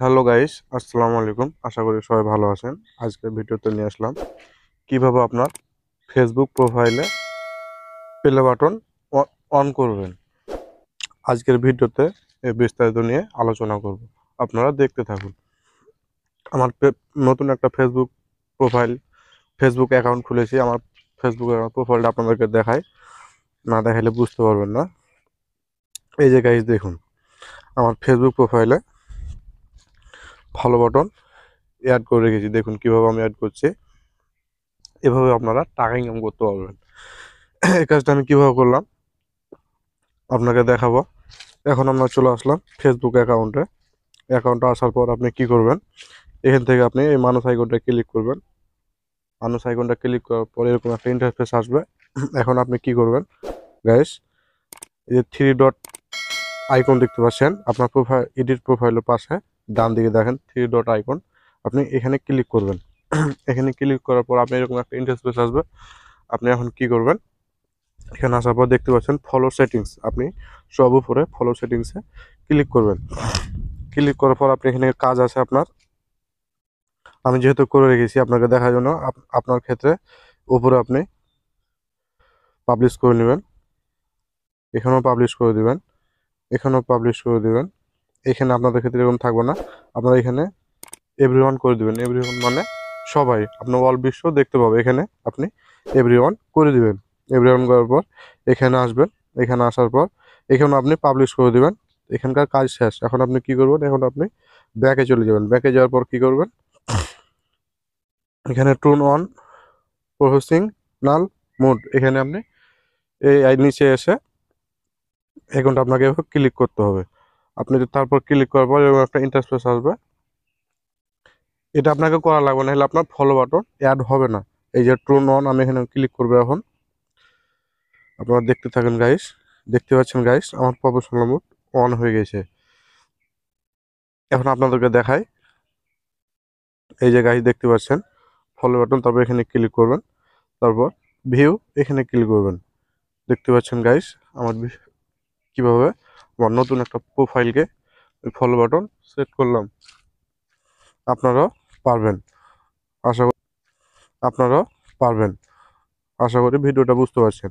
Hello guys, আসসালামু আলাইকুম। আশা করি সবাই ভালো আছেন। আজকের ভিডিওতে নিয়ে আসলাম কিভাবে আপনার ফেসবুক প্রোফাইলে প্লে বাটন অন করবেন। আজকের ভিডিওতে এই বিস্তারিত নিয়ে আলোচনা করব। আপনারা দেখতে থাকুন। আমার নতুন একটা ফেসবুক অ্যাকাউন্ট খুলেছি। আমার ফেসবুক প্রোফাইলটা আপনাদেরকে দেখাই, না দেখাইলে বুঝতে পারবেন না। এই যে গাইস দেখুন, আমার ফেসবুক প্রোফাইলে ফলো বাটন অ্যাড করে রেখেছি। দেখুন কিভাবে আমি অ্যাড করছি। এভাবে আপনারা টাকা ইনকাম করতে পারবেন। এই কাজটা আমি কিভাবে করলাম আপনাকে দেখাবো। এখন আমরা চলে আসলাম ফেসবুক অ্যাকাউন্টে আসার পর আপনি কি করবেন, এখান থেকে আপনি এই মানুষ আইকনটা ক্লিক করবেন। মানুষ আইকনটা ক্লিক করার পর এরকম একটা ইন্টারফেস আসবে। এখন আপনি কি করবেন গাইস, এই যে থ্রি ডট আইকন দেখতে পাচ্ছেন আপনার এডিট প্রোফাইলের পাশে ডান দিকে দেখেন থ্রি ডট আইকন, আপনি এখানে ক্লিক করবেন। এখানে ক্লিক করার পর আপনি এরকম একটা ইন্টারফেস আসবে। আপনি এখন কি করবেন, এখানে আসার পর দেখতে পাচ্ছেন ফলো সেটিংস, আপনি সব উপরে ফলো সেটিংসে ক্লিক করবেন। ক্লিক করার পর আপনি এখানে কাজ আছে আপনার, আমি যেহেতু করে রেখেছি আপনাকে দেখার জন্য। আপনার ক্ষেত্রে উপরে আপনি পাবলিশ করে নেবেন, এখানেও পাবলিশ করে দিবেন, এখানেও পাবলিশ করে দিবেন। এখানে আপনাদের ক্ষেত্রে এরকম থাকবে না, আপনারা এখানে এভরিওয়ান করে দিবেন। এভরিওয়ান মানে সবাই, আপনার অল বিশ্ব দেখতে পাবে। এখানে আপনি এভরিওয়ান করে দিবেন। এভরিওয়ান করার পর এখানে আসবেন। এখানে আসার পর এখানে আপনি পাবলিশ করে দিবেন। এখানকার কাজ শেষ। এখন আপনি কি করবেন, এখন আপনি ব্যাকে চলে যাবেন। ব্যাকে যাওয়ার পর কি করবেন, এখানে টুন অন প্রসেসিং নাল মোড, এখানে আপনি এই নিচে এসে এখানটা আপনাকে ক্লিক করতে হবে। আপনি তারপর ক্লিক করার পর এরকম একটা ইন্টারফেস আসবে। এটা আপনাকে করা লাগবে না, হলে আপনার ফলো বাটন অ্যাড হবে না। এই যে ট্রুন অন, আমি এখানে ক্লিক করবো। এখন আপনারা দেখতে থাকেন গাইস। দেখতে পাচ্ছেন গাইস, আমার প্রফেশনাল মোড অন হয়ে গেছে। এখন আপনাদেরকে দেখাই। এই যে গাইস দেখতে পাচ্ছেন ফলো বাটন, তারপর এখানে ক্লিক করবেন। তারপর ভিউ, এখানে ক্লিক করবেন। দেখতে পাচ্ছেন গাইস আমার কিভাবে আমার নতুন একটা প্রোফাইলকে ফলো বাটন সেট করলাম। আপনারাও পারবেন, আশা করি আপনারাও পারবেন। আশা করি ভিডিওটা বুঝতে পারছেন।